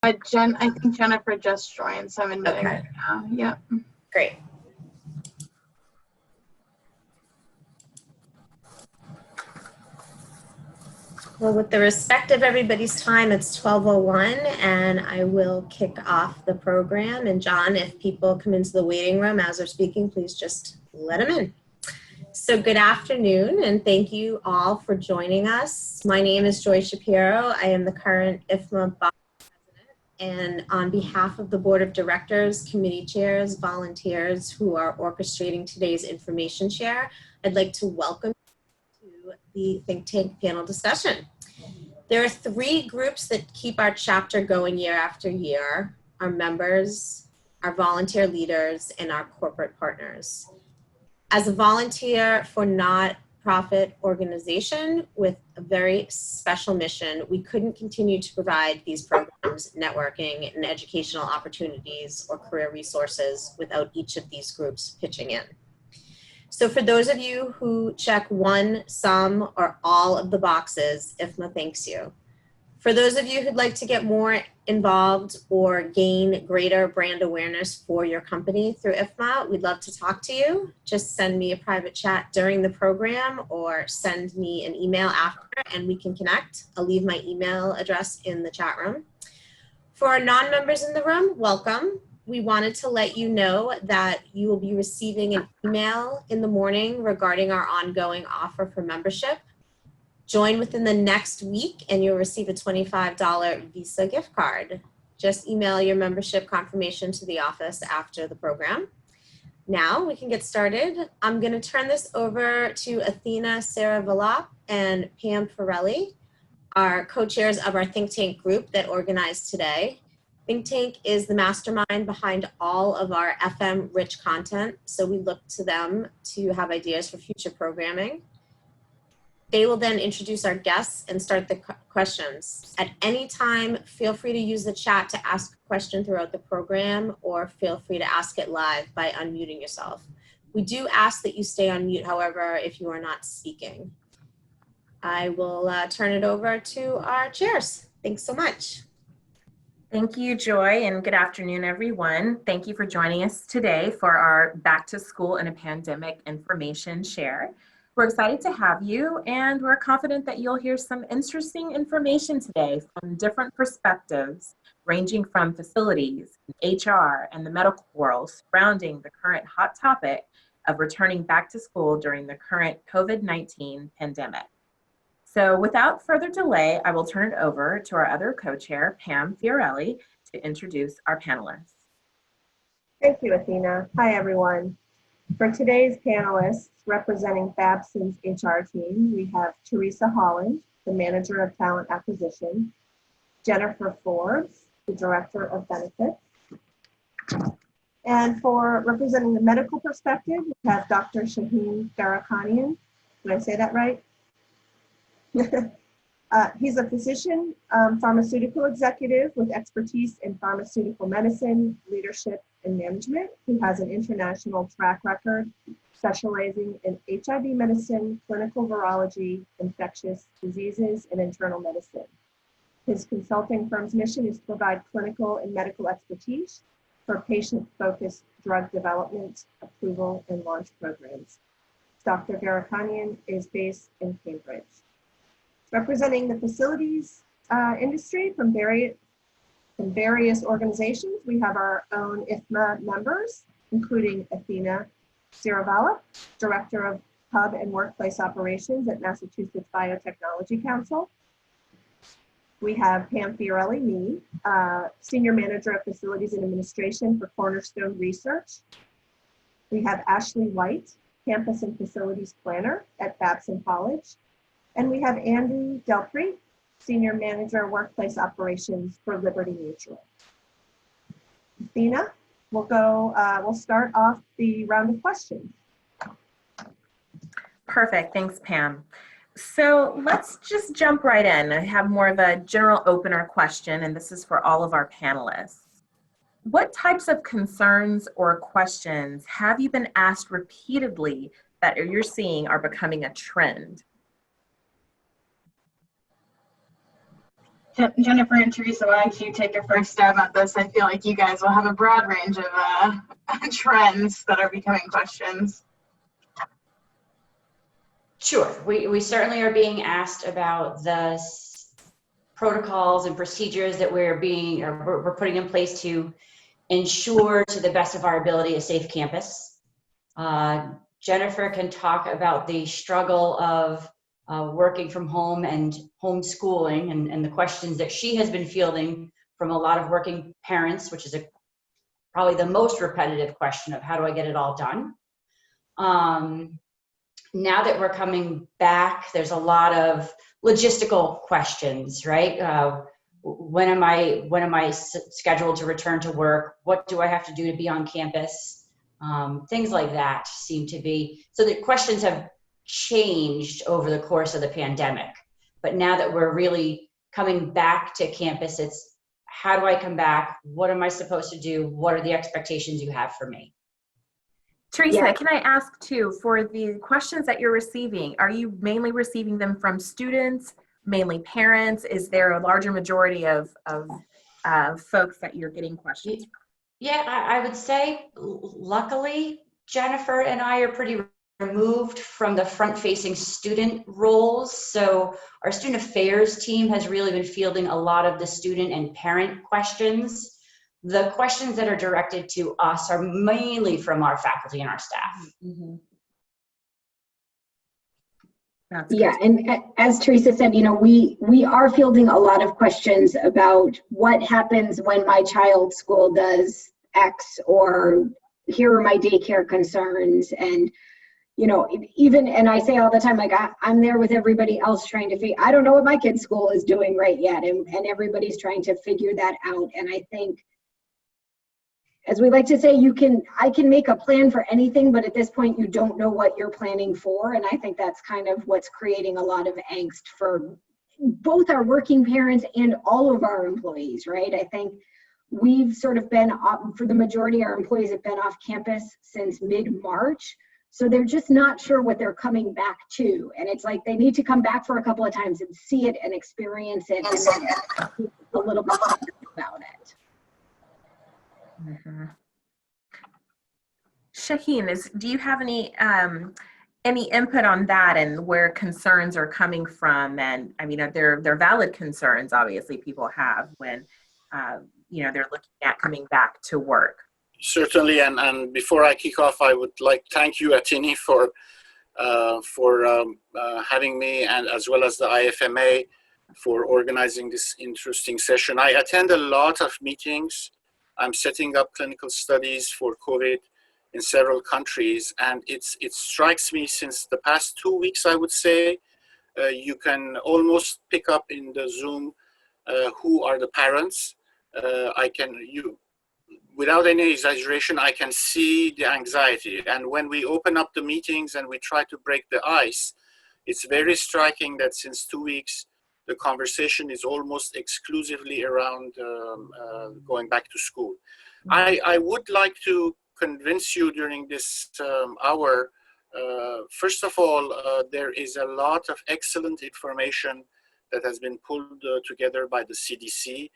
I think Jennifer just joined, so I'm admitting Okay. her now. Yep. Great. Well, with the respect of everybody's time, it's 12:01, and I will kick off the program. And John, if people come into the waiting room as they're speaking, please just let them in. So good afternoon, and thank you all for joining us. My name is Joy Shapiro. I am the current IFMA Vice President, and on behalf of the Board of Directors, committee chairs, volunteers who are orchestrating today's information share, I'd like to welcome you to the think tank panel discussion. There are three groups that keep our chapter going year after year: our members, our volunteer leaders, and our corporate partners. As a volunteer for not-profit organization with a very special mission, we couldn't continue to provide these programs, networking, and educational opportunities or career resources without each of these groups pitching in. So for those of you who check one, some, or all of the boxes, IFMA thanks you. For those of you who'd like to get more involved or gain greater brand awareness for your company through IFMA, we'd love to talk to you. Just send me a private chat during the program or send me an email after and we can connect. I'll leave my email address in the chat room. For our non-members in the room, welcome. We wanted to let you know that you will be receiving an email in the morning regarding our ongoing offer for membership. Join within the next week and you'll receive a $25 Visa gift card. Just email your membership confirmation to the office after the program. Now we can get started. I'm going to turn this over to Athene Saravalop and Pam Fiorelli, our co-chairs of our think tank group that organized today. Think Tank is the mastermind behind all of our FM rich content, so we look to them to have ideas for future programming. They will then introduce our guests and start the questions. At any time, feel free to use the chat to ask a question throughout the program, or feel free to ask it live by unmuting yourself. We do ask that you stay on mute, however, if you are not speaking. I will turn it over to our chairs. Thanks so much. Thank you, Joy, and good afternoon, everyone. Thank you for joining us today for our Back to School in a Pandemic information share. We're excited to have you, and we're confident that you'll hear some interesting information today from different perspectives, ranging from facilities, HR, and the medical world surrounding the current hot topic of returning back to school during the current COVID-19 pandemic. So without further delay, I will turn it over to our other co-chair, Pam Fiorelli, to introduce our panelists. Thank you, Athena. Hi, everyone. For today's panelists representing Babson's HR team, we have Theresa Holland, the Manager of Talent Acquisition, Jennifer Forbes, the Director of Benefits. And for representing the medical perspective, we have Dr. Shahin Gharakhanian. Did I say that right? He's a physician, pharmaceutical executive with expertise in pharmaceutical medicine, leadership, and management. He has an international track record specializing in HIV medicine, clinical virology, infectious diseases, and internal medicine. His consulting firm's mission is to provide clinical and medical expertise for patient-focused drug development, approval, and launch programs. Dr. Gharakhanian is based in Cambridge. Representing the facilities industry from various organizations, we have our own IFMA members, including Athene Saravalop, Director of Hub and Workplace Operations at Massachusetts Biotechnology Council. We have Pam Fiorelli, me, Senior Manager of Facilities and Administration for Cornerstone Research. We have Ashley White, Campus and Facilities Planner at Babson College. And we have Andy Delpre, Senior Manager, Workplace Operations for Liberty Mutual. Athena, we'll start off the round of questions. Perfect, thanks, Pam. So let's just jump right in. I have more of a general opener question, and this is for all of our panelists. What types of concerns or questions have you been asked repeatedly that you're seeing are becoming a trend? Jennifer and Theresa will actually take a first stab at this. I feel like you guys will have a broad range of trends that are becoming questions. Sure, we certainly are being asked about the protocols and procedures that we're putting in place to ensure, to the best of our ability, a safe campus. Jennifer can talk about the struggle of working from home and homeschooling and the questions that she has been fielding from a lot of working parents, which is probably the most repetitive question of how do I get it all done? Now that we're coming back, there's a lot of logistical questions, right? When am I scheduled to return to work? What do I have to do to be on campus? Things like that seem to be, so the questions have changed over the course of the pandemic. But now that we're really coming back to campus, it's how do I come back? What am I supposed to do? What are the expectations you have for me? Teresa, Yeah. can I ask too, for the questions that you're receiving, are you mainly receiving them from students, mainly parents? Is there a larger majority of folks that you're getting questions from? Yeah, I would say, luckily, Jennifer and I are pretty removed from the front-facing student roles. So our student affairs team has really been fielding a lot of the student and parent questions. The questions that are directed to us are mainly from our faculty and our staff. Mm-hmm. That's Yeah, good. and as Theresa said, you know, we are fielding a lot of questions about what happens when my child's school does X, or here are my daycare concerns. And, you know, even, and I say all the time, like, I'm there with everybody else trying to figure, I don't know what my kid's school is doing right yet. And everybody's trying to figure that out. And I think, as we like to say, I can make a plan for anything, but at this point you don't know what you're planning for. And I think that's kind of what's creating a lot of angst for both our working parents and all of our employees, right? I think we've sort of been off, for the majority of our employees have been off campus since mid-March. So they're just not sure what they're coming back to. And it's like they need to come back for a couple of times and see it and experience it and then a little bit about it. Mm-hmm. Shahin, do you have any input on that and where concerns are coming from? And I mean, they're valid concerns, obviously, people have when you know, they're looking at coming back to work. Certainly, and before I kick off, I would like to thank you, Athene, for having me, and as well as the IFMA for organizing this interesting session. I attend a lot of meetings. I'm setting up clinical studies for COVID in several countries, and it strikes me since the past 2 weeks, I would say, you can almost pick up in the Zoom who are the parents. Without any exaggeration, I can see the anxiety. And when we open up the meetings and we try to break the ice, it's very striking that since 2 weeks, the conversation is almost exclusively around going back to school. I would like to convince you during this hour, first of all, there is a lot of excellent information that has been pulled together by the CDC,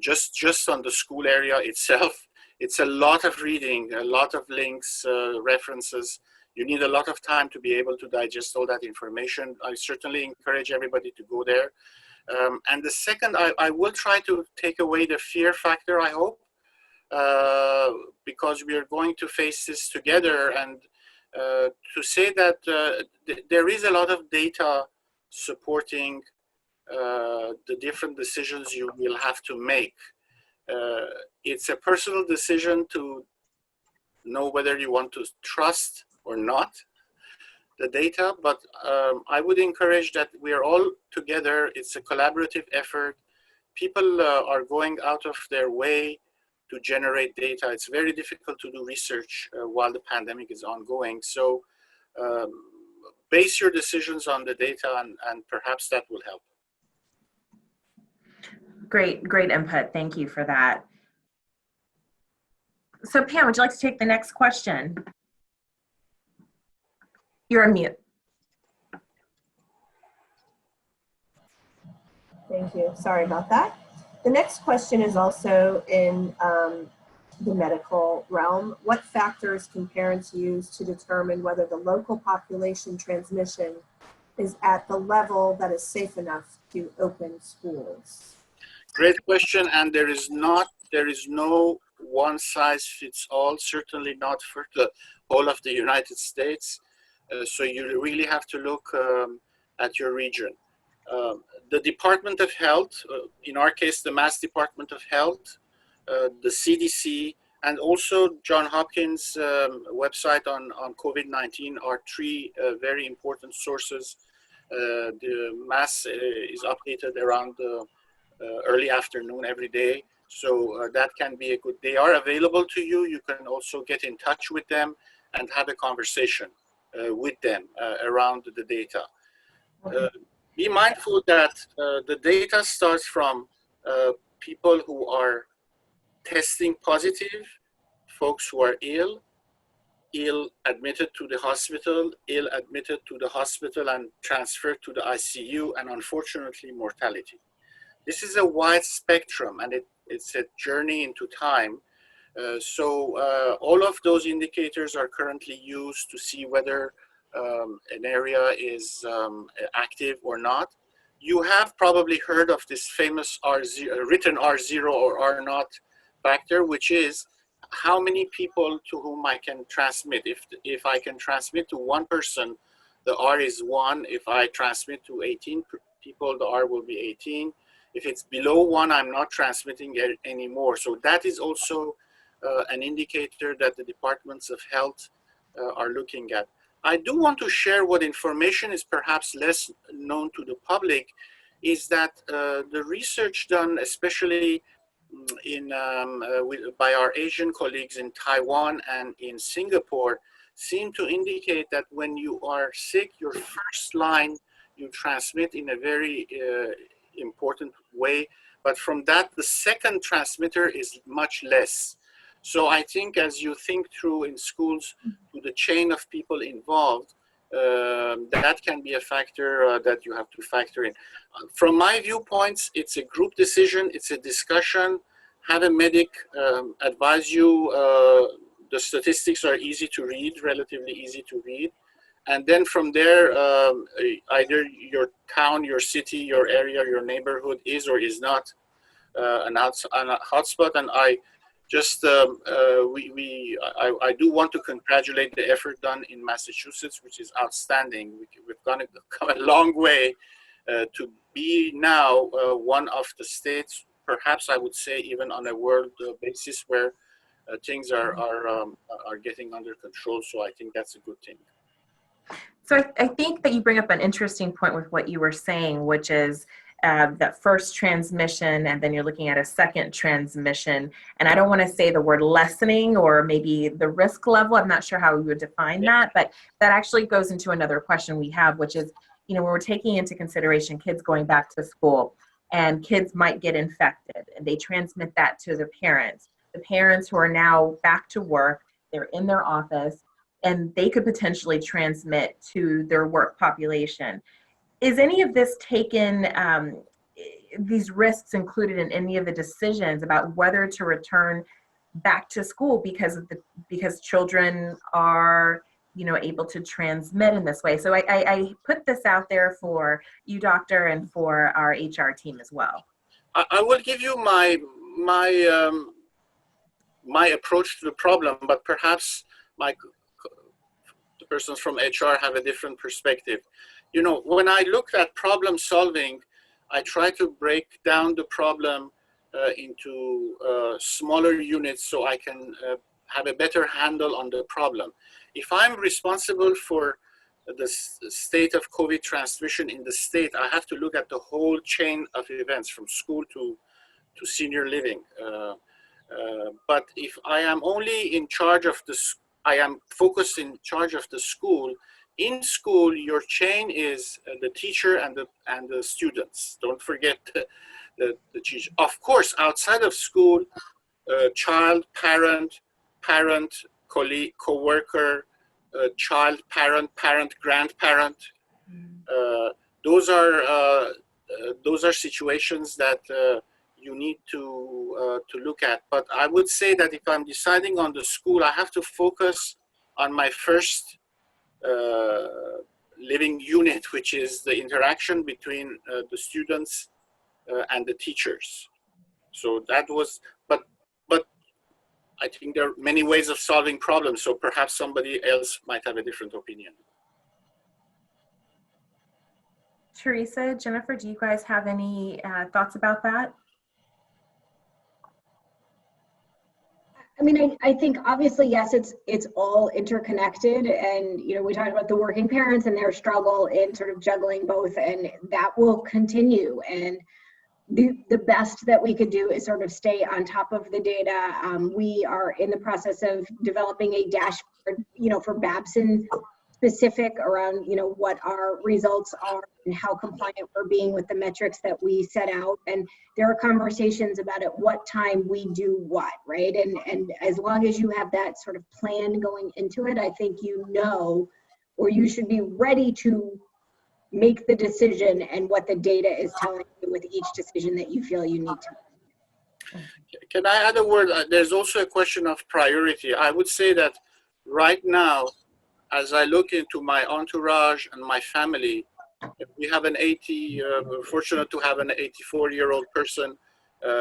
just on the school area itself. It's a lot of reading, a lot of links, references. You need a lot of time to be able to digest all that information. I certainly encourage everybody to go there. And the second, I will try to take away the fear factor, I hope, because we are going to face this together, and to say that there is a lot of data supporting the different decisions you will have to make. It's a personal decision to know whether you want to trust or not the data, but I would encourage that we are all together. It's a collaborative effort. People are going out of their way to generate data. It's very difficult to do research while the pandemic is ongoing. So base your decisions on the data, and perhaps that will help. Great input. Thank you for that. So Pam, would you like to take the next question? You're on mute. Thank you. Sorry about that. The next question is also in the medical realm. What factors can parents use to determine whether the local population transmission is at the level that is safe enough to open schools? Great question, and there is no one size fits all, certainly not for the whole of the United States. So you really have to look at your region. The Department of Health, in our case, the Mass Department of Health, the CDC, and also John Hopkins' website on COVID-19 are three very important sources. The Mass is updated around the early afternoon every day. So that can be a good, they are available to you. You can also get in touch with them and have a conversation with them around the data. Be mindful that the data starts from people who are testing positive, folks who are ill admitted to the hospital, admitted to the hospital and transferred to the ICU, and unfortunately mortality. This is a wide spectrum, and it's a journey into time. All of those indicators are currently used to see whether an area is active or not. You have probably heard of this famous written R0 or R0 factor, which is how many people to whom I can transmit. If I can transmit to one person, the R is 1. If I transmit to 18 people, the R will be 18. If it's below 1, I'm not transmitting anymore. So that is also an indicator that the departments of health are looking at. I do want to share what information is perhaps less known to the public, is that the research done, especially by our Asian colleagues in Taiwan and in Singapore, seem to indicate that when you are sick, your first line you transmit in a very important way, but from that the second transmitter is much less. So I think as you think through in schools to the chain of people involved, that can be a factor that you have to factor in. From my viewpoints, it's a group decision, it's a discussion. Have a medic advise you. The statistics are easy to read, relatively easy to read. And then from there, either your town, your city, your area, your neighborhood is or is not a hotspot. And I just, I do want to congratulate the effort done in Massachusetts, which is outstanding. We've come a long way to be now one of the states, perhaps I would say even on a world basis, where things are getting under control. So I think that's a good thing. So I think that you bring up an interesting point with what you were saying, which is that first transmission, and then you're looking at a second transmission. And I don't want to say the word lessening or maybe the risk level. I'm not sure how we would define that, but that actually goes into another question we have, which is, you know, when we're taking into consideration kids going back to school, and kids might get infected, and they transmit that to their parents. The parents who are now back to work, they're in their office, and they could potentially transmit to their work population. Is any of this taken, these risks included in any of the decisions about whether to return back to school because children are, you know, able to transmit in this way? So I put this out there for you, doctor, and for our HR team as well. I will give you my approach to the problem, but perhaps the persons from HR have a different perspective. You know, when I look at problem solving, I try to break down the problem into smaller units so I can have a better handle on the problem. If I'm responsible for the state of COVID transmission in the state, I have to look at the whole chain of events from school to senior living. But if I am only in charge of I am focused in charge of the school. In school, your chain is the teacher and the students. Don't forget the teacher. Of course, outside of school, child, parent, colleague, co-worker, child, parent, grandparent. Those are those are situations that you need to look at. But I would say that if I'm deciding on the school, I have to focus on my first living unit, which is the interaction between the students and the teachers. So that was, but I think there are many ways of solving problems. So perhaps somebody else might have a different opinion. Theresa, Jennifer, do you guys have any thoughts about that? I mean, I think obviously, yes, it's all interconnected, and we talked about the working parents and their struggle in sort of juggling both, and that will continue. And the best that we could do is sort of stay on top of the data. We are in the process of developing a dashboard, for Babson specific around, what our results are and how compliant we're being with the metrics that we set out. And there are conversations about at what time we do what, right? And as long as you have that sort of plan going into it, I think or you should be ready to make the decision and what the data is telling you with each decision that you feel you need to. Can I add a word? There's also a question of priority. I would say that right now, as I look into my entourage and my family, we have we're fortunate to have an 84-year-old person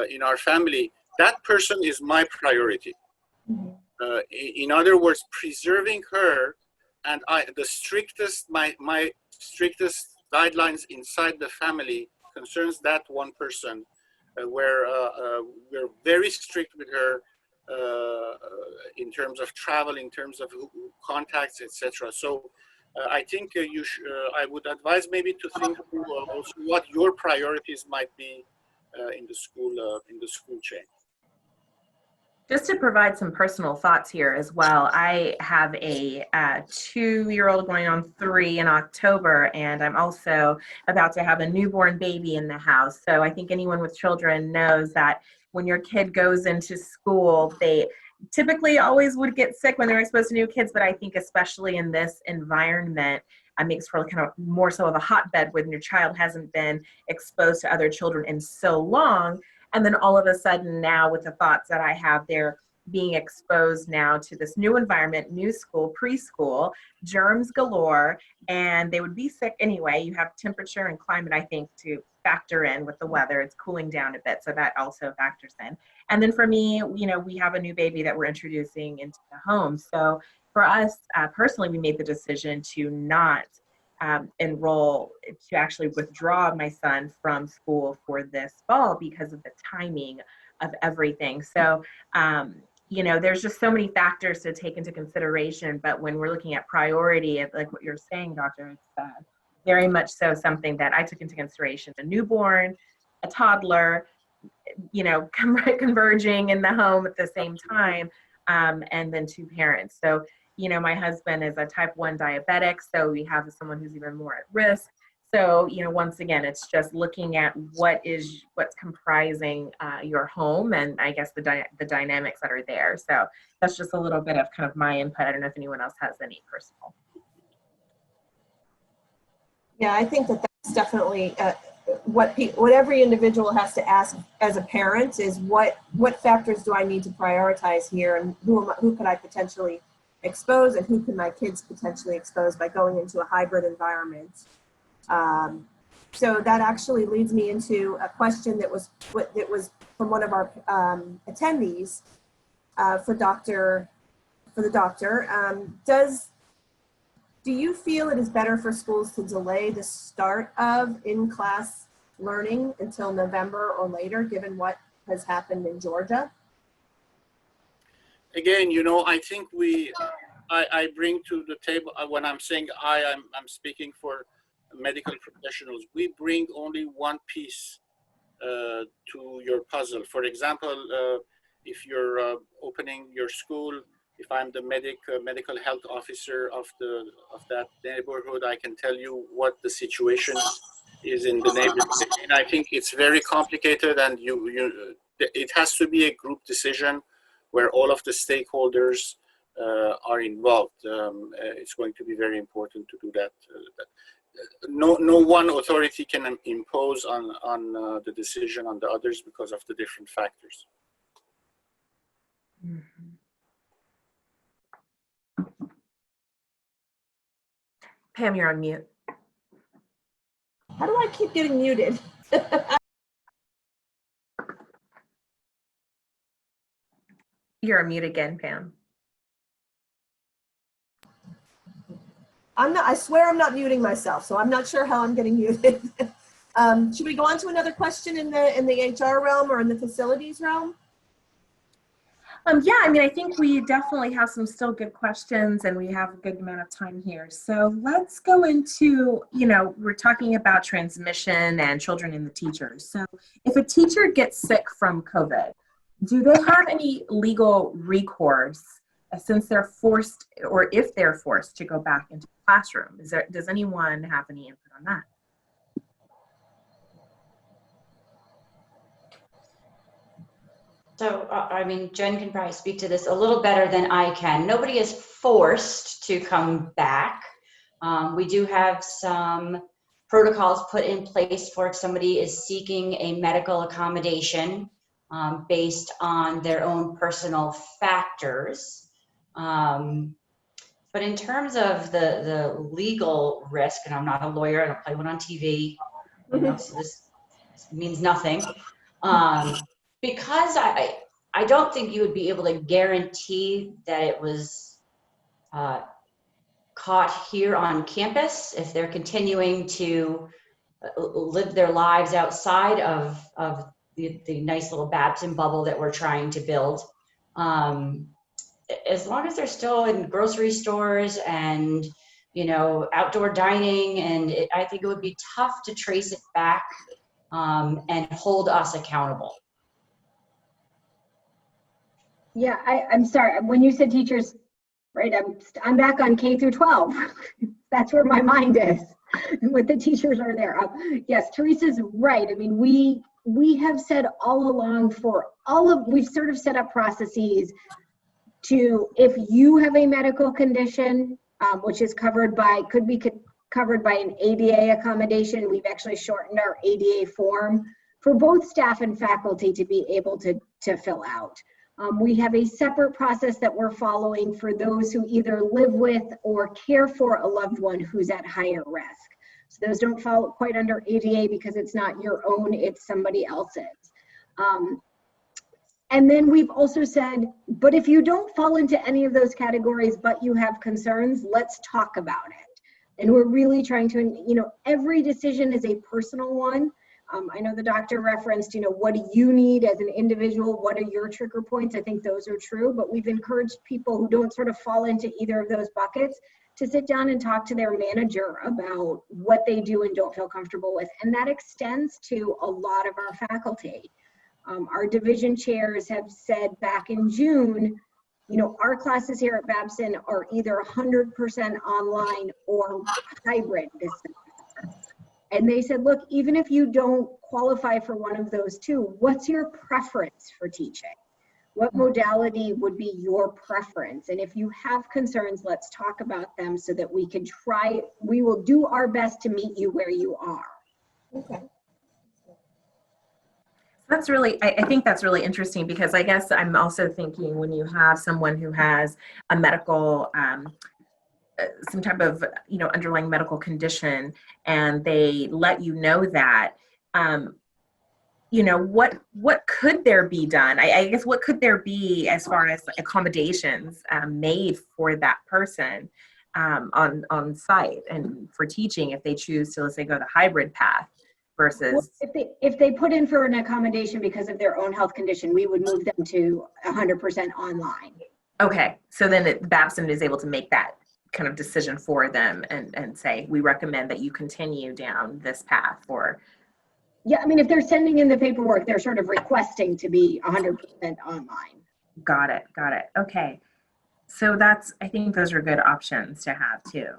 in our family. That person is my priority. In other words, preserving her, and the strictest, my strictest guidelines inside the family concerns that one person, where we're very strict with her in terms of travel, in terms of contacts, etc. So I think I would advise maybe to think also what your priorities might be in the school chain. Just to provide some personal thoughts here as well, I have a 2-year-old going on 3 in October, and I'm also about to have a newborn baby in the house. So I think anyone with children knows that when your kid goes into school, they typically always would get sick when they're exposed to new kids, but I think especially in this environment, it makes for kind of more so of a hotbed when your child hasn't been exposed to other children in so long. And then all of a sudden now with the thoughts that I have, they're being exposed now to this new environment, new school, preschool, germs galore, and they would be sick anyway. You have temperature and climate, I think, to factor in with the weather. It's cooling down a bit, so that also factors in. And then for me, we have a new baby that we're introducing into the home. So for us personally, we made the decision to not enroll, to actually withdraw my son from school for this fall because of the timing of everything. So, there's just so many factors to take into consideration, but when we're looking at priority, like what you're saying, Doctor, it's very much so something that I took into consideration: a newborn, a toddler, converging in the home at the same time, and then 2 parents. So, my husband is a type 1 diabetic, so we have someone who's even more at risk. So, once again, it's just looking at what's comprising your home, and I guess the dynamics that are there. So that's just a little bit of kind of my input. I don't know if anyone else has any personal. Yeah, I think that's definitely what every individual has to ask as a parent is what factors do I need to prioritize here, and who could I potentially expose, and who can my kids potentially expose by going into a hybrid environment. So that actually leads me into a question that was from one of our attendees for the doctor. Do you feel it is better for schools to delay the start of in-class learning until November or later, given what has happened in Georgia? Again, I think I bring to the table, when I'm saying I'm speaking for medical professionals, we bring only one piece to your puzzle. For example, if you're opening your school, if I'm the medical health officer of that neighborhood, I can tell you what the situation is in the neighborhood. And I think it's very complicated, and it has to be a group decision where all of the stakeholders are involved. It's going to be very important to do that. no one authority can impose on the decision on the others because of the different factors. Pam, you're on mute. How do I keep getting muted? You're on mute again, Pam. I swear I'm not muting myself, so I'm not sure how I'm getting muted. Should we go on to another question in the HR realm or in the facilities realm? Yeah, I mean, I think we definitely have some still good questions and we have a good amount of time here. So let's go into, we're talking about transmission and children and the teachers. So if a teacher gets sick from COVID, do they have any legal recourse since they're forced, or if they're forced to go back into the classroom? Does anyone have any input on that? So, I mean, Jen can probably speak to this a little better than I can. Nobody is forced to come back. We do have some protocols put in place for if somebody is seeking a medical accommodation based on their own personal factors. But in terms of the legal risk, and I'm not a lawyer, I don't play one on TV, so this means nothing. Because I don't think you would be able to guarantee that it was caught here on campus if they're continuing to live their lives outside of the nice little Babson bubble that we're trying to build. As long as they're still in grocery stores and outdoor dining, and I think it would be tough to trace it back and hold us accountable. Yeah, I'm sorry. When you said teachers, right, I'm back on K through 12. That's where my mind is. What the teachers are there. Yes, Teresa's right. I mean, we have said all along we've sort of set up processes to, if you have a medical condition, which is could be covered by an ADA accommodation. We've actually shortened our ADA form for both staff and faculty to be able to fill out. We have a separate process that we're following for those who either live with or care for a loved one who's at higher risk. So those don't fall quite under ADA because it's not your own, it's somebody else's. And then we've also said, but if you don't fall into any of those categories, but you have concerns, let's talk about it. And we're really trying to, every decision is a personal one. I know the doctor referenced, what do you need as an individual? What are your trigger points? I think those are true, but we've encouraged people who don't sort of fall into either of those buckets to sit down and talk to their manager about what they do and don't feel comfortable with. And that extends to a lot of our faculty. Our division chairs have said back in June, our classes here at Babson are either 100% online or hybrid this semester. And they said, look, even if you don't qualify for one of those two, what's your preference for teaching? What modality would be your preference? And if you have concerns, let's talk about them so that we will do our best to meet you where you are. Okay. That's really, I think that's really interesting, because I guess I'm also thinking when you have someone who has a medical, some type of, underlying medical condition, and they let you know that, what could there be done? I guess what could there be as far as accommodations made for that person on site and for teaching if they choose to, let's say, go the hybrid path versus. Well, if they put in for an accommodation because of their own health condition, we would move them to 100% online. Okay, so then Babson is able to make that kind of decision for them and say, we recommend that you continue down this path for. Yeah, I mean, if they're sending in the paperwork, they're sort of requesting to be 100% online. Got it. Okay. So I think those are good options to have too.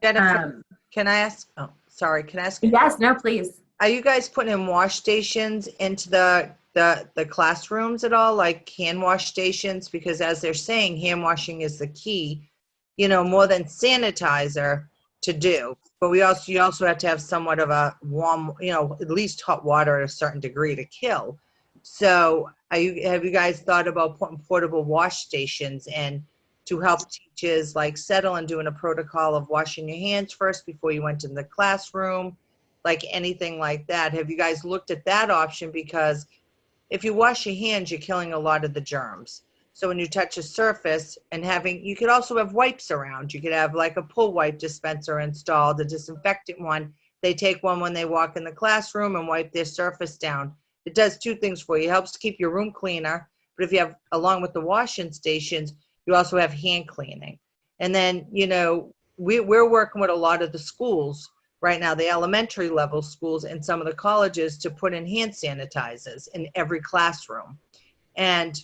Jennifer, can I ask? Oh, sorry. Can I ask? Yes, no, please. Are you guys putting in wash stations into the classrooms at all, like hand wash stations? Because as they're saying, hand washing is the key, more than sanitizer. to do. But you also have to have somewhat of a warm, at least hot water at a certain degree to kill. So have you guys thought about putting portable wash stations in to help teachers like settle and doing a protocol of washing your hands first before you went in the classroom, like anything like that? Have you guys looked at that option? Because if you wash your hands, you're killing a lot of the germs. So when you touch a surface and you could also have wipes around. You could have like a pull wipe dispenser installed, a disinfectant one. They take one when they walk in the classroom and wipe their surface down. It does two things for you. It helps to keep your room cleaner. But if you have, along with the washing stations, you also have hand cleaning. And then, we're working with a lot of the schools right now, the elementary level schools and some of the colleges, to put in hand sanitizers in every classroom. And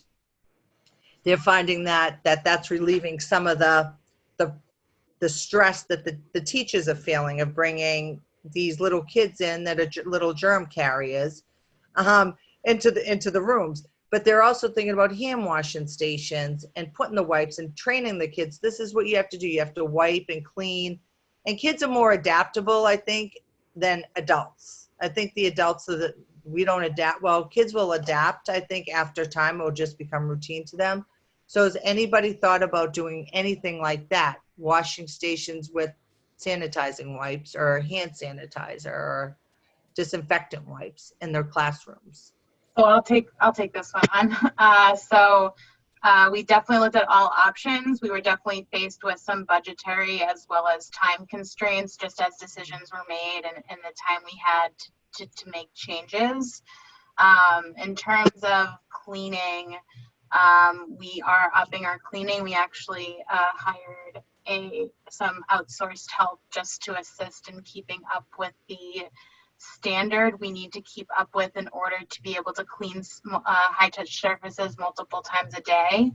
they're finding that's relieving some of the stress that the teachers are feeling of bringing these little kids in that are little germ carriers into the rooms. But they're also thinking about hand washing stations and putting the wipes and training the kids. This is what you have to do. You have to wipe and clean. And kids are more adaptable, I think, than adults. I think the adults are that we don't adapt. Well, kids will adapt, I think, after time. It will just become routine to them. So has anybody thought about doing anything like that? Washing stations with sanitizing wipes or hand sanitizer or disinfectant wipes in their classrooms? So I'll take this one on. We definitely looked at all options. We were definitely faced with some budgetary as well as time constraints, just as decisions were made and the time we had to make changes. In terms of cleaning, we are upping our cleaning. We actually hired some outsourced help just to assist in keeping up with the standard we need to keep up with in order to be able to clean high touch surfaces multiple times a day.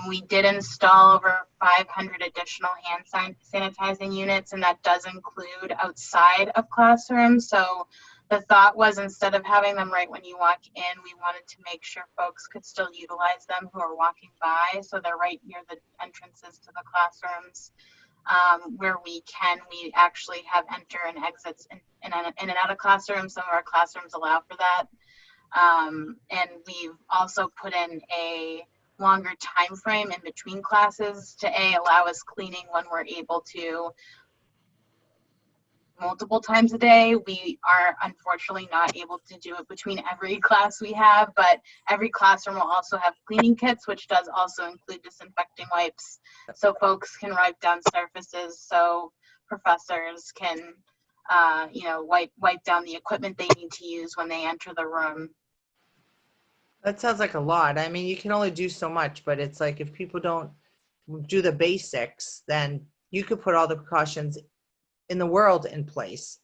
We did install over 500 additional hand sanitizing units, and that does include outside of classrooms. So the thought was, instead of having them right when you walk in, we wanted to make sure folks could still utilize them who are walking by. So they're right near the entrances to the classrooms. Where we can, we actually have enter and exits in and out of classrooms. Some of our classrooms allow for that. And we've also put in a longer time frame in between classes to allow us cleaning when we're able to multiple times a day. We are unfortunately not able to do it between every class we have, but every classroom will also have cleaning kits, which does also include disinfecting wipes, so folks can wipe down surfaces, so professors can wipe down the equipment they need to use when they enter the room. That sounds like a lot. I mean, you can only do so much, but it's like if people don't do the basics, then you could put all the precautions in the world in place.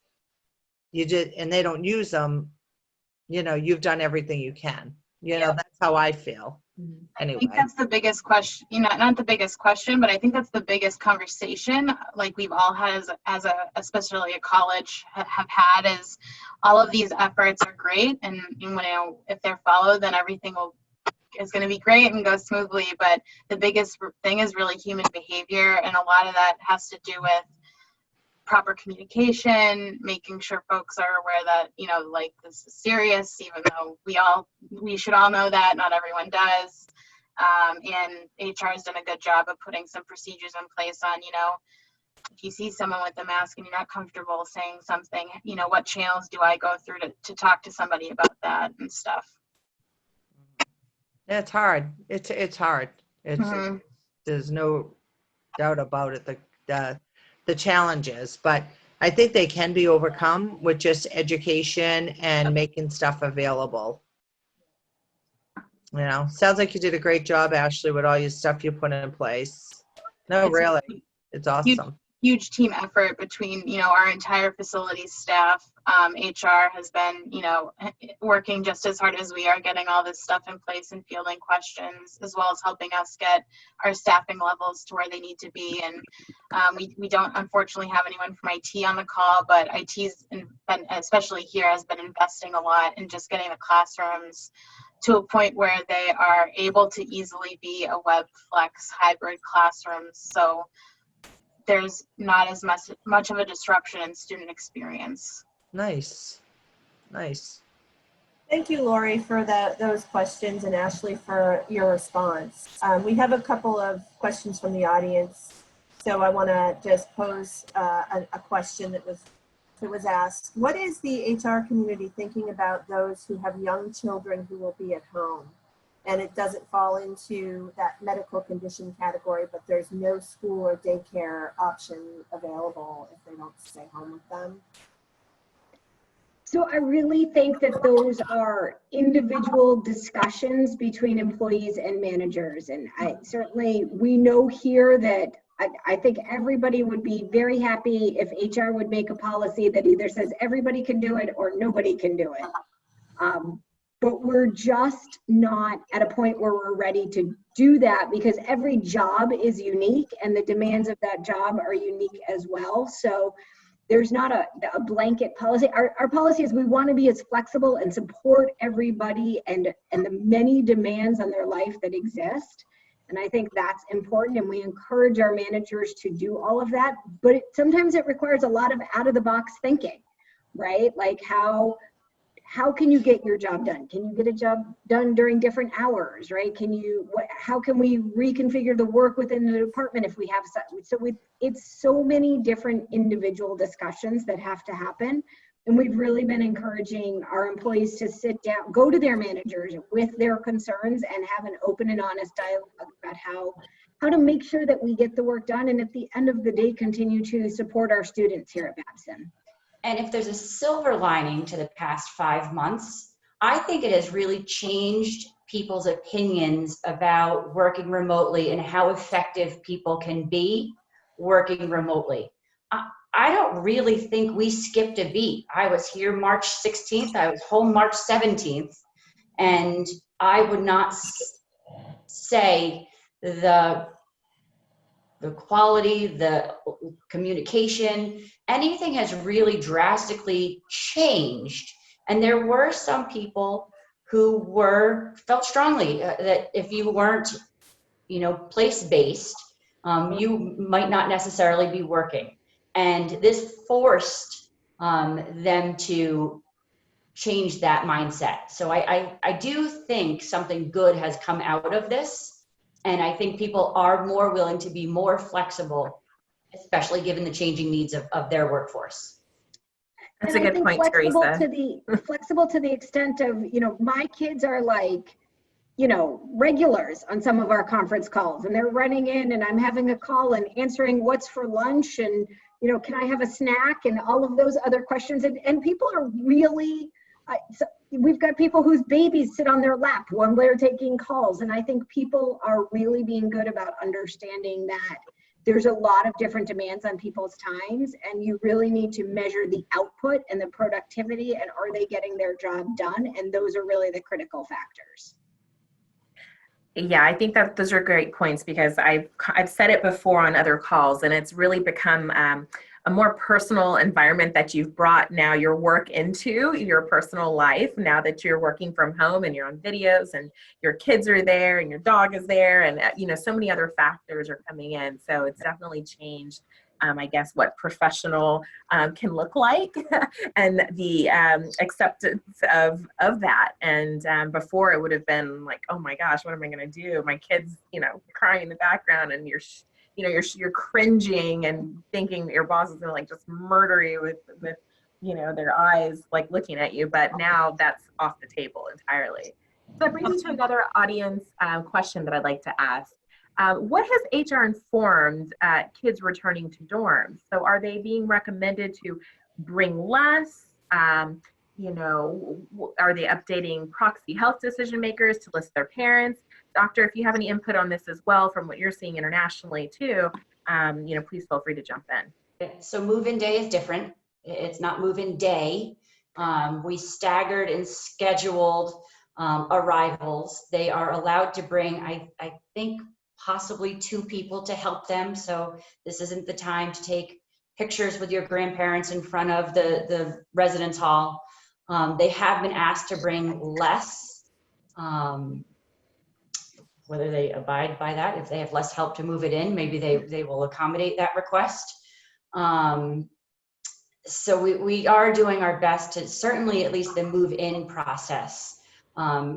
And they don't use them, you've done everything you can. That's how I feel. Anyway. I think that's the biggest question, not the biggest question, but I think that's the biggest conversation, like we've all had especially a college have had, is all of these efforts are great, and if they're followed, then everything is going to be great and go smoothly. But the biggest thing is really human behavior, and a lot of that has to do with proper communication, making sure folks are aware that, this is serious, even though we should all know that not everyone does. And HR has done a good job of putting some procedures in place on, if you see someone with a mask and you're not comfortable saying something, what channels do I go through to talk to somebody about that and stuff. Yeah, it's hard. It's hard. There's no doubt about it. The challenges, but I think they can be overcome with just education and making stuff available. Sounds like you did a great job, Ashley, with all your stuff you put in place. No, really, it's awesome. Huge team effort between, our entire facilities staff. HR has been, working just as hard as we are, getting all this stuff in place and fielding questions, as well as helping us get our staffing levels to where they need to be. And we don't unfortunately have anyone from IT on the call, but IT's been, especially here, has been investing a lot in just getting the classrooms to a point where they are able to easily be a WebFlex hybrid classrooms. So there's not as much of a disruption in student experience. Nice. Nice. Thank you, Lori, for those questions, and Ashley for your response. We have a couple of questions from the audience, so I want to just pose a question that was asked. What is the HR community thinking about those who have young children who will be at home? And it doesn't fall into that medical condition category, but there's no school or daycare option available if they don't stay home with them. So I really think that those are individual discussions between employees and managers. And we know here that I think everybody would be very happy if HR would make a policy that either says everybody can do it or nobody can do it. But we're just not at a point where we're ready to do that, because every job is unique and the demands of that job are unique as well. So there's not a blanket policy. Our policy is we want to be as flexible and support everybody and the many demands on their life that exist. And I think that's important, and we encourage our managers to do all of that. But sometimes it requires a lot of out-of-the-box thinking, right? Like how can you get your job done? Can you get a job done during different hours, right? How can we reconfigure the work within the department if we have it's so many different individual discussions that have to happen. And we've really been encouraging our employees to sit down, go to their managers with their concerns and have an open and honest dialogue about how to make sure that we get the work done, and at the end of the day, continue to support our students here at Babson. And if there's a silver lining to the past 5 months, I think it has really changed people's opinions about working remotely and how effective people can be working remotely. I don't really think we skipped a beat. I was here March 16th, I was home March 17th, and I would not say the quality, the communication, anything has really drastically changed. And there were some people who felt strongly that if you weren't, place-based, you might not necessarily be working. And this forced them to change that mindset. So I do think something good has come out of this. And I think people are more willing to be more flexible, especially given the changing needs of their workforce. That's a good point, Theresa. Flexible to the extent of, my kids are like, regulars on some of our conference calls, and they're running in and I'm having a call and answering what's for lunch and, can I have a snack and all of those other questions. And people are really, we've got people whose babies sit on their lap when they're taking calls. And I think people are really being good about understanding that there's a lot of different demands on people's times, and you really need to measure the output and the productivity, and are they getting their job done? And those are really the critical factors. Yeah, I think that those are great points, because I've said it before on other calls, and it's really become a more personal environment that you've brought now your work into your personal life, now that you're working from home and you're on videos and your kids are there and your dog is there, and so many other factors are coming in. So it's definitely changed, I guess, what professional can look like and the acceptance of that. And before it would have been like, oh my gosh, what am I going to do? My kid's, crying in the background, and you're cringing and thinking that your boss is going to like just murder you with their eyes like looking at you. But now that's off the table entirely. So that brings me to another audience question that I'd like to ask. What has HR informed kids returning to dorms? So are they being recommended to bring less? Are they updating proxy health decision makers to list their parents? Doctor, if you have any input on this as well from what you're seeing internationally too, please feel free to jump in. So move-in day is different. It's not move-in day. We staggered and scheduled arrivals. They are allowed to bring, I think, possibly 2 people to help them. So this isn't the time to take pictures with your grandparents in front of the residence hall. They have been asked to bring less. whether they abide by that. If they have less help to move it in, maybe they will accommodate that request. So we are doing our best to, certainly at least the move-in process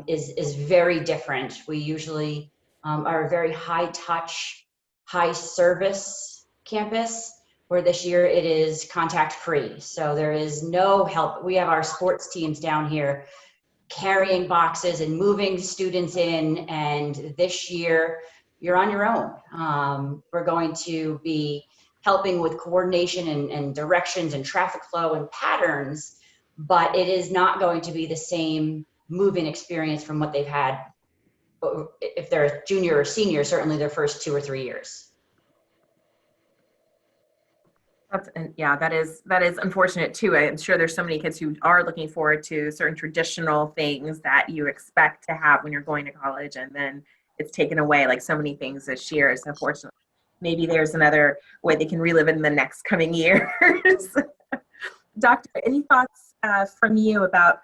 is very different. We usually are a very high-touch, high-service campus, where this year it is contact-free. So there is no help. We have our sports teams down here carrying boxes and moving students in, and this year you're on your own. We're going to be helping with coordination and directions and traffic flow and patterns, but it is not going to be the same move-in experience from what they've had if they're a junior or senior, certainly their first 2 or 3 years. Yeah, that is unfortunate too. I'm sure there's so many kids who are looking forward to certain traditional things that you expect to have when you're going to college, and then it's taken away, like so many things this year. So unfortunately, maybe there's another way they can relive it in the next coming years. Doctor, any thoughts from you about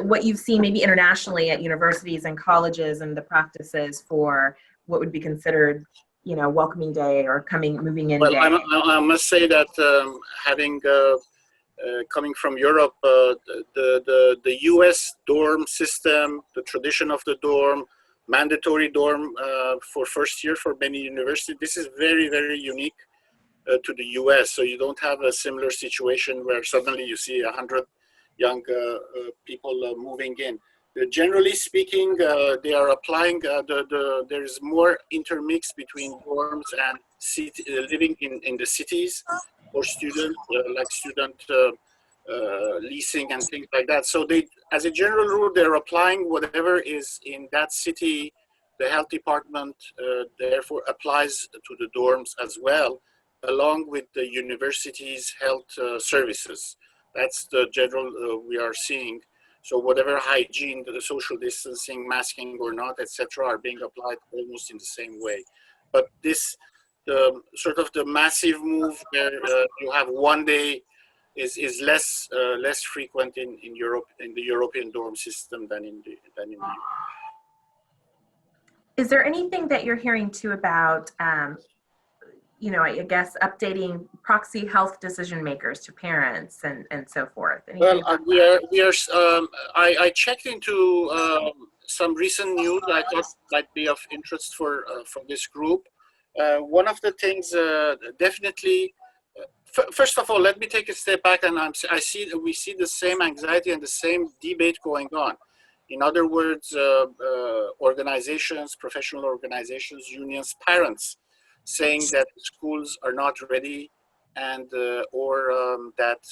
what you've seen maybe internationally at universities and colleges and the practices for what would be considered, you know, welcoming day or moving in day? I must say that having coming from Europe, the U.S. dorm system, the tradition of the dorm, mandatory dorm for first year for many universities, this is very, very unique to the U.S. So you don't have a similar situation where suddenly you see 100 young people moving in. Generally speaking, they are applying, there is more intermix between dorms and living in the cities for students, like student leasing and things like that. So they, as a general rule, they're applying whatever is in that city. The health department therefore applies to the dorms as well, along with the university's health services. That's the general we are seeing. So whatever hygiene, the social distancing, masking or not, etc., are being applied almost in the same way. But this, the sort of the massive move where you have one day is less frequent in Europe, in the European dorm system than in the US. Is there anything that you're hearing too about, you know, I guess updating proxy health decision makers to parents and so forth? Well, I checked into some recent news I thought might be of interest for this group. One of the things definitely, first of all, let me take a step back, and we see the same anxiety and the same debate going on. In other words, organizations, professional organizations, unions, parents, saying that schools are not ready and that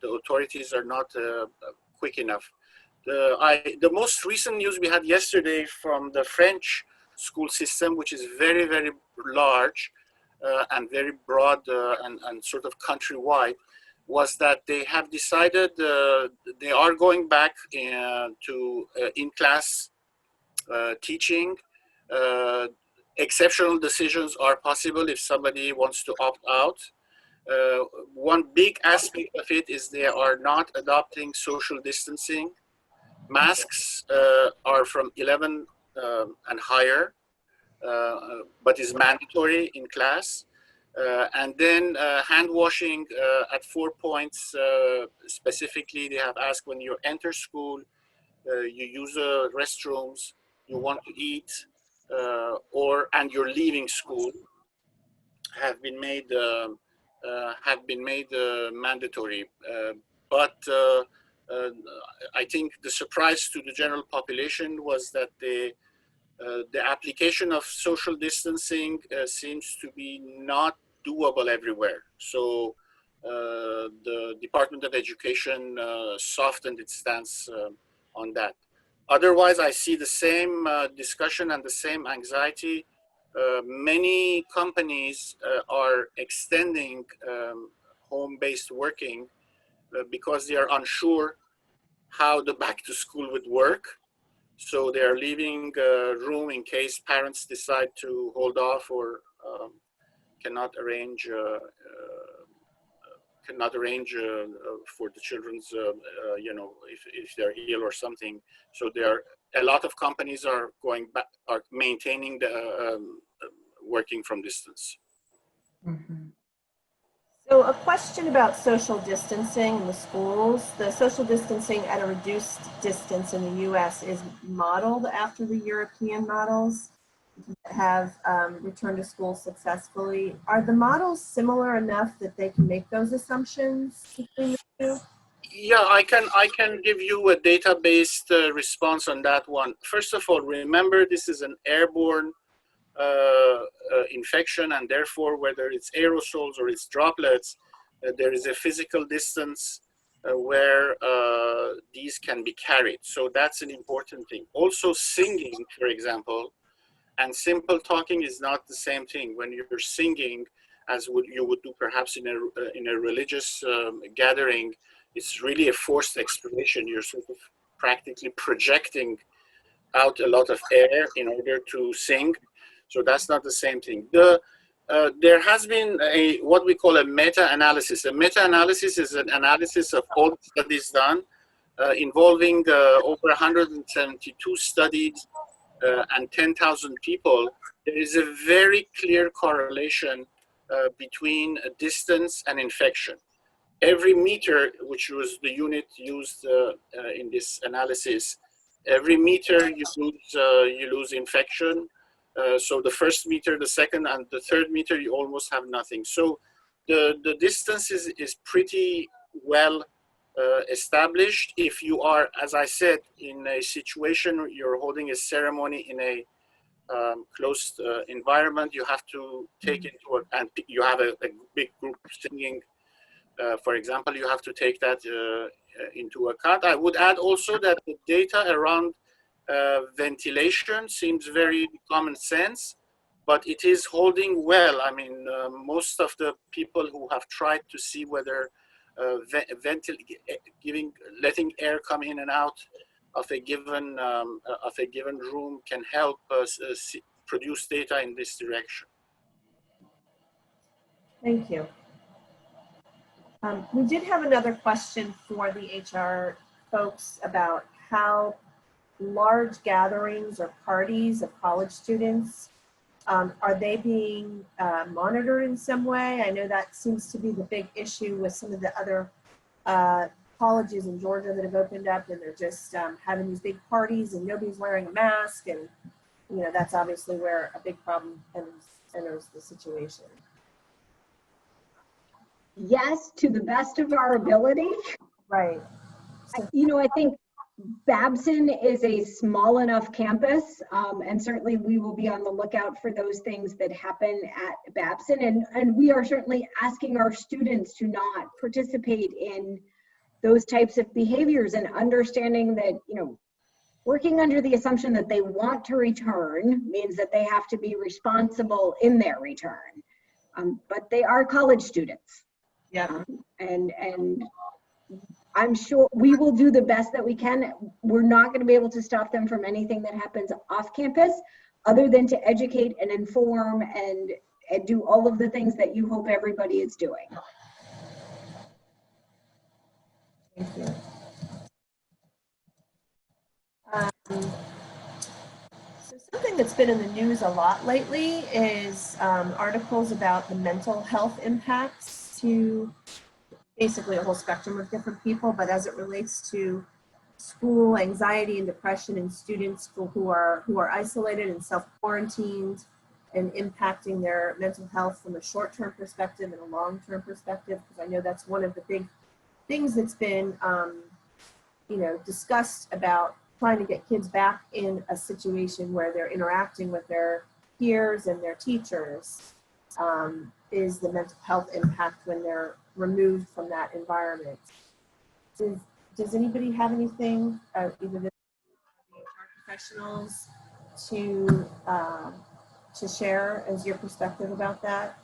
the authorities are not quick enough. The most recent news we had yesterday from the French school system, which is very, very large and very broad and sort of countrywide, was that they have decided they are going back to in-class teaching. Exceptional decisions are possible if somebody wants to opt out. One big aspect of it is they are not adopting social distancing. Masks are from 11 and higher, but is mandatory in class. And then hand washing at 4 points. Specifically, they have asked when you enter school, you use restrooms, you want to eat, and you're leaving school, have been made mandatory. But I think the surprise to the general population was that the application of social distancing seems to be not doable everywhere. So the Department of Education softened its stance on that. Otherwise, I see the same discussion and the same anxiety. Many companies are extending home-based working because they are unsure how the back to school would work. So they are leaving room in case parents decide to hold off or cannot arrange cannot arrange for the children's, you know, if they're ill or something. So there are a lot of companies are going back, are maintaining the working from distance. Mhm. So a question about social distancing in the schools. The social distancing at a reduced distance in the US is modeled after the European models that have returned to school successfully. Are the models similar enough that they can make those assumptions between the two? Yeah, I can give you a data-based response on that one. First of all, remember this is an airborne infection, and therefore whether it's aerosols or it's droplets, there is a physical distance where these can be carried. So that's an important thing. Also singing, for example, and simple talking is not the same thing. When you're singing, as you would do perhaps in a religious gathering, it's really a forced expiration. You're sort of practically projecting out a lot of air in order to sing. So that's not the same thing. There has been what we call a meta-analysis. A meta-analysis is an analysis of all studies done involving over 172 studies and 10,000 people. There is a very clear correlation between distance and infection. Every meter, which was the unit used in this analysis, every meter you lose infection. So the first meter, the second, and the third meter, you almost have nothing. So the distance is pretty well established. If you are, as I said, in a situation where you're holding a ceremony in a closed environment, you have to take into it, and you have a big group singing, for example, you have to take that into account. I would add also that the data around ventilation seems very common sense, but it is holding well. I mean, most of the people who have tried to see whether letting air come in and out of a given room can help us produce data in this direction. Thank you. We did have another question for the HR folks about how large gatherings or parties of college students, are they being monitored in some way? I know that seems to be the big issue with some of the other colleges in Georgia that have opened up, and they're just having these big parties and nobody's wearing a mask, and you know that's obviously where a big problem enters the situation. Yes, to the best of our ability. Right. You know, I think Babson is a small enough campus, and certainly we will be on the lookout for those things that happen at Babson. And we are certainly asking our students to not participate in those types of behaviors, and understanding that, you know, working under the assumption that they want to return means that they have to be responsible in their return. But they are college students. Yeah. And I'm sure we will do the best that we can. We're not going to be able to stop them from anything that happens off campus, other than to educate and inform and do all of the things that you hope everybody is doing. Thank you. So something that's been in the news a lot lately is articles about the mental health impacts to basically a whole spectrum of different people, but as it relates to school anxiety and depression in students who are isolated and self-quarantined, and impacting their mental health from a short-term perspective and a long-term perspective, because I know that's one of the big things that's been you know, discussed about trying to get kids back in a situation where they're interacting with their peers and their teachers, is the mental health impact when they're removed from that environment. Does anybody have anything, either the HR professionals, to share as your perspective about that?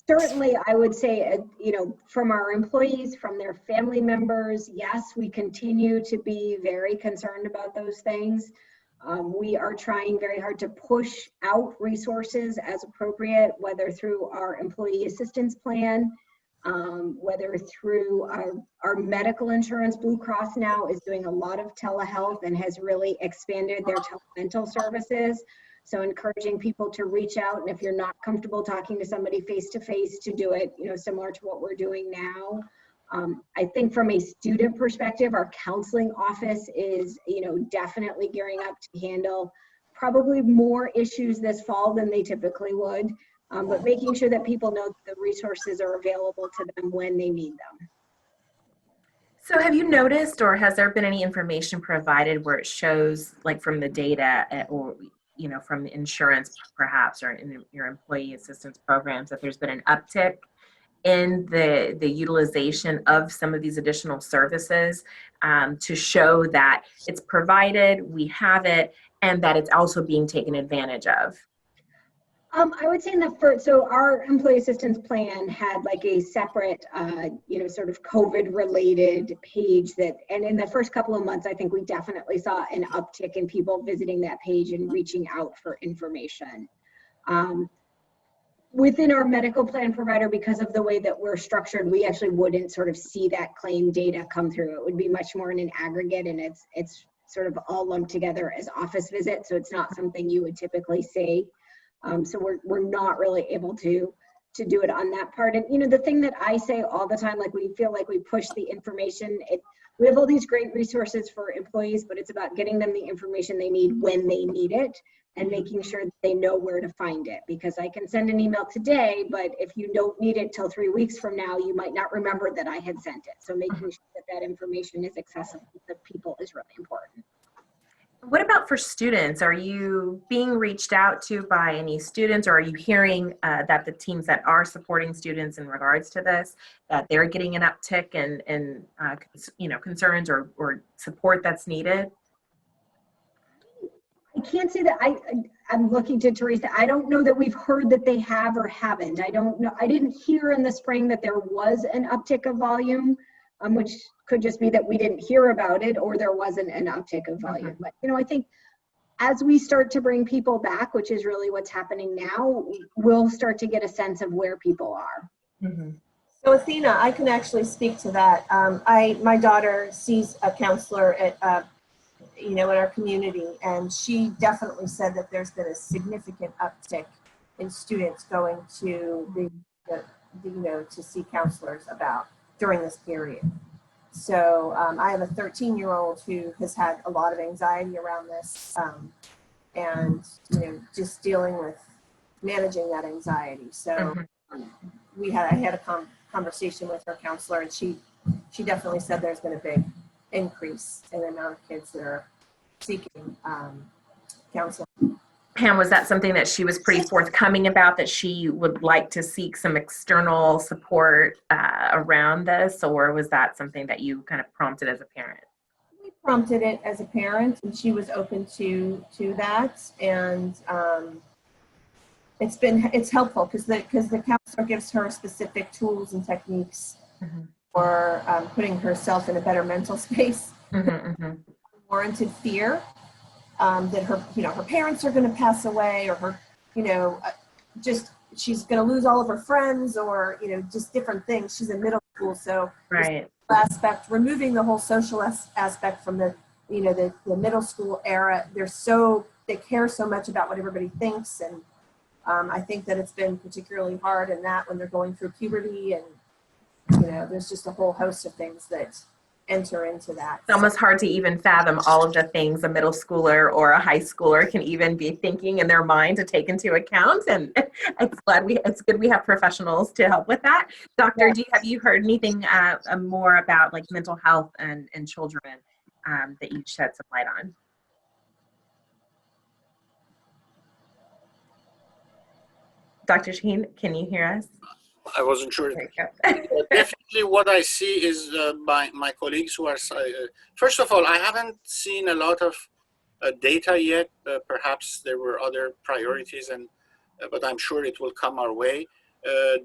Certainly, I would say, you know, from our employees, from their family members, yes, we continue to be very concerned about those things. We are trying very hard to push out resources as appropriate, whether through our employee assistance plan, whether through our medical insurance. Blue Cross now is doing a lot of telehealth and has really expanded their telemental services. So encouraging people to reach out, and if you're not comfortable talking to somebody face to face, to do it, similar to what we're doing now. I think from a student perspective, our counseling office is, definitely gearing up to handle probably more issues this fall than they typically would, but making sure that people know that the resources are available to them when they need them. So have you noticed, or has there been any information provided where it shows, like from the data or, from the insurance perhaps, or in your employee assistance programs, that there's been an uptick in the utilization of some of these additional services to show that it's provided, we have it, and that it's also being taken advantage of? I would say in the first, so our employee assistance plan had like a separate, sort of COVID related page and in the first couple of months, I think we definitely saw an uptick in people visiting that page and reaching out for information. Within our medical plan provider, because of the way that we're structured, we actually wouldn't sort of see that claim data come through. It would be much more in an aggregate, and it's sort of all lumped together as office visits. So it's not something you would typically see. So we're not really able to do it on that part. And the thing that I say all the time, like we feel like we push the information. We have all these great resources for employees, but it's about getting them the information they need when they need it, and making sure that they know where to find it. Because I can send an email today, but if you don't need it till 3 weeks from now, you might not remember that I had sent it. So making sure that information is accessible to people is really important. What about for students? Are you being reached out to by any students, or are you hearing that the teams that are supporting students in regards to this, that they're getting an uptick in concerns or support that's needed? I can't say that I'm looking to Theresa. I don't know that we've heard that they have or haven't. I don't know. I didn't hear in the spring that there was an uptick of volume, which could just be that we didn't hear about it, or there wasn't an uptick of volume. But I think as we start to bring people back, which is really what's happening now, we'll start to get a sense of where people are. Mm-hmm. So Athena, I can actually speak to that. My daughter sees a counselor at in our community, and she definitely said that there's been a significant uptick in students going to to see counselors during this period. So I have a 13-year-old who has had a lot of anxiety around this, and just dealing with managing that anxiety. So I had a conversation with her counselor, and she definitely said there's been a big increase in the amount of kids that are seeking counseling. Pam, was that something that she was pretty forthcoming about, that she would like to seek some external support around this, or was that something that you kind of prompted as a parent? We prompted it as a parent, and she was open to that, and it's helpful because the counselor gives her specific tools and techniques for putting herself in a better mental space. Warranted fear that her parents are going to pass away, or her just she's going to lose all of her friends, or just different things. She's in middle school, so right. Removing the whole social aspect from the middle school era. They care so much about what everybody thinks, and I think that it's been particularly hard in that when they're going through puberty, and there's just a whole host of things that enter into that. It's almost hard to even fathom all of the things a middle schooler or a high schooler can even be thinking in their mind to take into account. And it's good we have professionals to help with that. Dr. D, have you heard anything more about like mental health and children that you shed some light on? Dr. Shahin, can you hear us? I wasn't sure. Definitely what I see is my colleagues who are, first of all, I haven't seen a lot of data yet. Perhaps there were other priorities, but I'm sure it will come our way.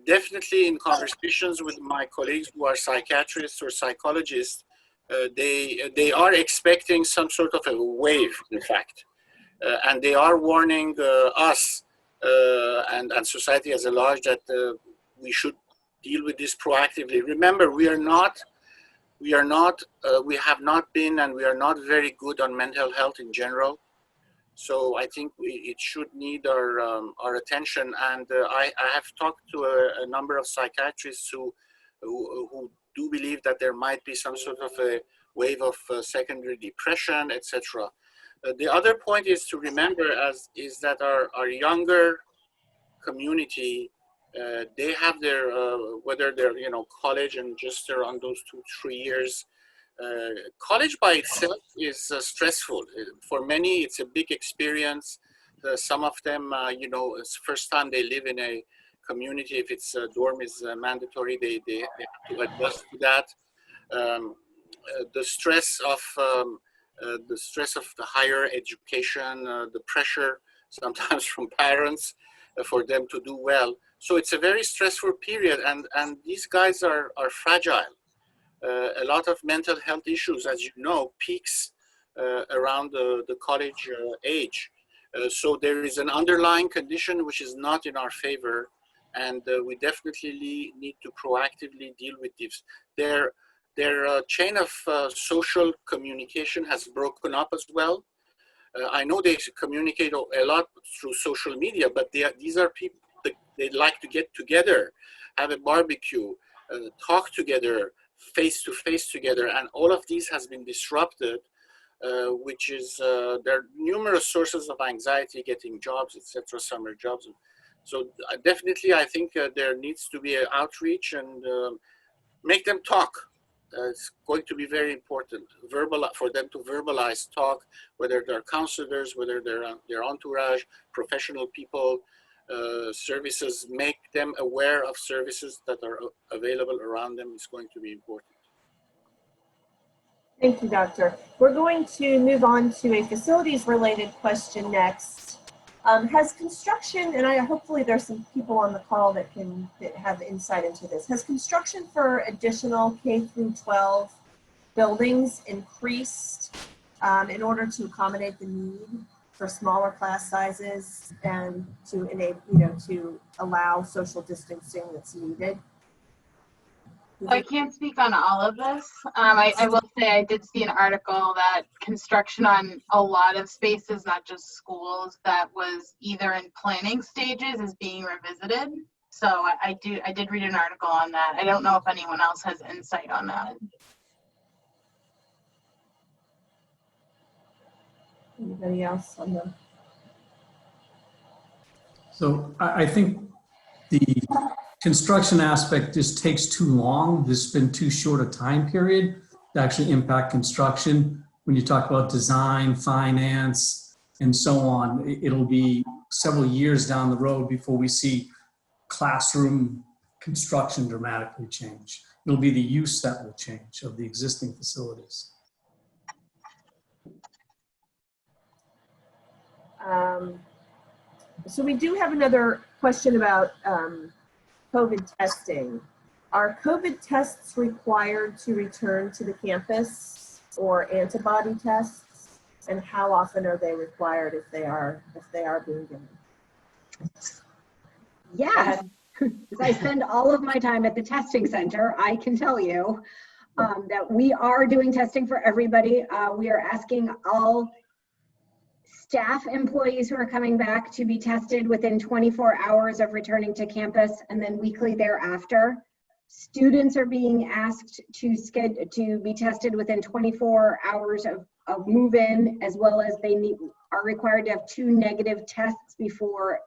Definitely in conversations with my colleagues who are psychiatrists or psychologists, they are expecting some sort of a wave, in fact. and they are warning us and society as a large that we should deal with this proactively. Remember, we have not been, and we are not very good on mental health in general. So I think it should need our attention. And I have talked to a number of psychiatrists who do believe that there might be some sort of a wave of secondary depression, etc. The other point is to remember is that our younger community, they have their, whether they're, college and just around those 2-3 years, college by itself is stressful. For many, it's a big experience. Some of them, it's the first time they live in a community. If it's a dorm is mandatory, they have to adjust to that. The stress of the higher education, the pressure sometimes from parents for them to do well. So it's a very stressful period, and these guys are fragile. A lot of mental health issues, as you know, peaks around the college age. So there is an underlying condition which is not in our favor, and we definitely need to proactively deal with this. Their chain of social communication has broken up as well. I know they communicate a lot through social media, but these are people that they like to get together, have a barbecue, talk together, face-to-face together, and all of these has been disrupted, which is, there are numerous sources of anxiety, getting jobs, etc., summer jobs. So definitely, I think there needs to be an outreach and make them talk. It's going to be very important for them to verbalize, talk, whether they're counselors, whether they're their entourage, professional people, services, make them aware of services that are available around them is going to be important. Thank you, Doctor. We're going to move on to a facilities-related question next. Has construction, and hopefully there's some people on the call that have insight into this. Has construction for additional K-12 buildings increased in order to accommodate the need for smaller class sizes and to enable, to allow social distancing that's needed? I can't speak on all of this. I will say I did see an article that construction on a lot of spaces, not just schools, that was either in planning stages is being revisited. So I did read an article on that. I don't know if anyone else has insight on that. Anybody else on the? So I think the construction aspect just takes too long. This has been too short a time period to actually impact construction. When you talk about design, finance, and so on, it'll be several years down the road before we see classroom construction dramatically change. It'll be the use that will change of the existing facilities. So we do have another question about COVID testing. Are COVID tests required to return to the campus, or antibody tests? And how often are they required if they are being given? Yes, because I spend all of my time at the testing center, I can tell you that we are doing testing for everybody. We are asking all staff employees who are coming back to be tested within 24 hours of returning to campus, and then weekly thereafter. Students are being asked to be tested within 24 hours of move-in, as well as are required to have 2 negative tests before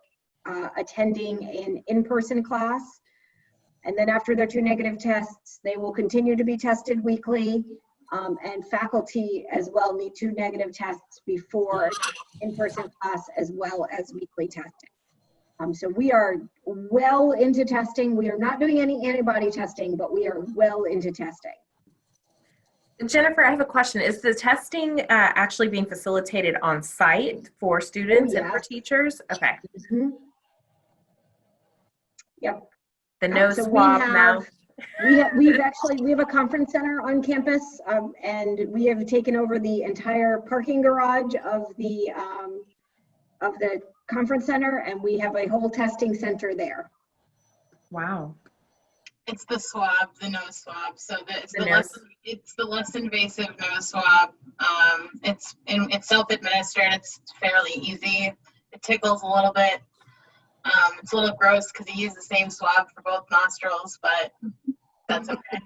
attending an in-person class. And then after their 2 negative tests, they will continue to be tested weekly. And faculty as well need 2 negative tests before in-person class, as well as weekly testing. So we are well into testing. We are not doing any antibody testing, but we are well into testing. Jennifer, I have a question. Is the testing actually being facilitated on site for students and for teachers? Okay. Mm-hmm. Yep. The nose So swab mouth. We have a conference center on campus, and we have taken over the entire parking garage of the of the conference center, and we have a whole testing center there. Wow. It's the swab, the nose swab. So it's The the less invasive nose swab. It's self-administered. It's fairly easy. It tickles a little bit. It's a little gross because you use the same swab for both nostrils, but that's okay.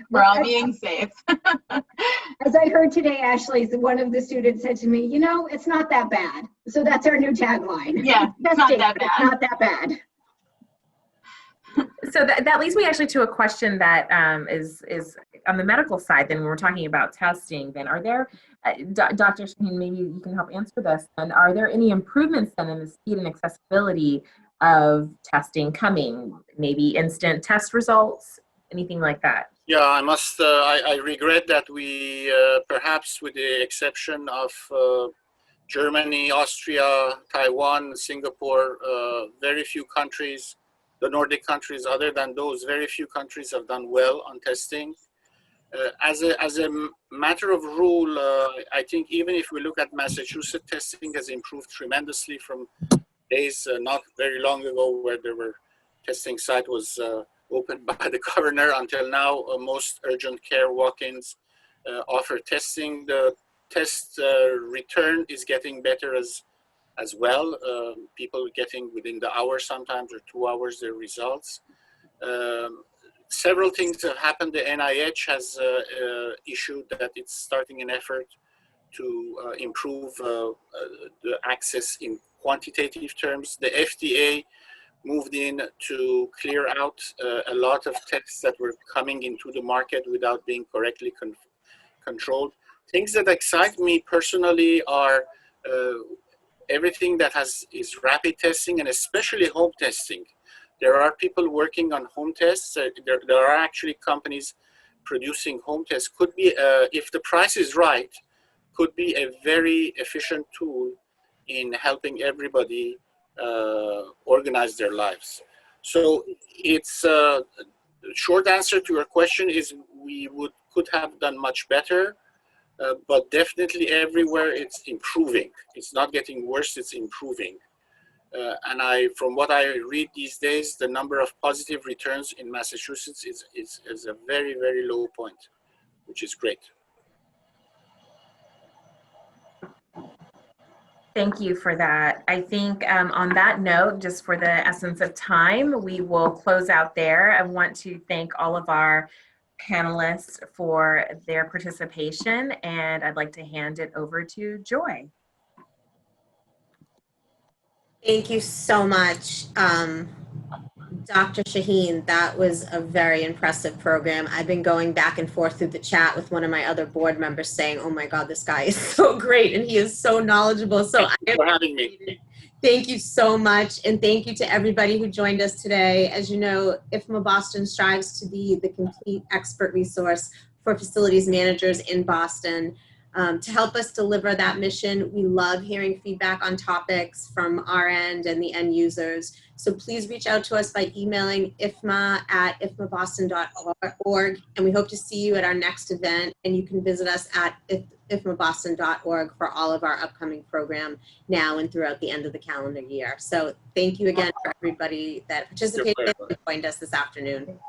We're all being safe. As I heard today, Ashley, one of the students said to me, you know, it's not that bad. So that's our new tagline. Yeah, it's not that bad. It's not that bad. So that leads me actually to a question that is on the medical side. Then when we're talking about testing, then are there, Dr. Shahin, maybe you can help answer this. And are there any improvements then in the speed and accessibility of testing coming? Maybe instant test results, anything like that? Yeah, I regret that we, perhaps with the exception of Germany, Austria, Taiwan, Singapore, very few countries, the Nordic countries, other than those, very few countries have done well on testing. As a matter of rule, I think even if we look at Massachusetts, testing has improved tremendously from days not very long ago where there were testing site was opened by the governor until now. Most urgent care walk-ins offer testing. The test return is getting better as well. People getting within the hour sometimes or 2 hours their results. Several things have happened. The NIH has issued that it's starting an effort to improve the access in quantitative terms. The FDA moved in to clear out a lot of tests that were coming into the market without being correctly controlled. Things that excite me personally are everything that is rapid testing, and especially home testing. There are people working on home tests. There are actually companies producing home tests. Could be, if the price is right, could be a very efficient tool in helping everybody organize their lives. So it's short answer to your question is we could have done much better, but definitely everywhere it's improving. It's not getting worse, it's improving. And from what I read these days, the number of positive returns in Massachusetts is a very, very low point, which is great. Thank you for that. I think on that note, just for the essence of time, we will close out there. I want to thank all of our panelists for their participation, and I'd like to hand it over to Joy. Thank you so much, Dr. Shahin. That was a very impressive program. I've been going back and forth through the chat with one of my other board members saying, oh my God, this guy is so great and he is so knowledgeable. So Thank you for having me. Thank you so much. And thank you to everybody who joined us today. As you know, IFMA Boston strives to be the complete expert resource for facilities managers in Boston. To help us deliver that mission, we love hearing feedback on topics from our end and the end users. So please reach out to us by emailing ifma@ifmaboston.org, and we hope to see you at our next event. And you can visit us at ifmaboston.org for all of our upcoming program now and throughout the end of the calendar year. So thank you again for everybody that participated and joined us this afternoon.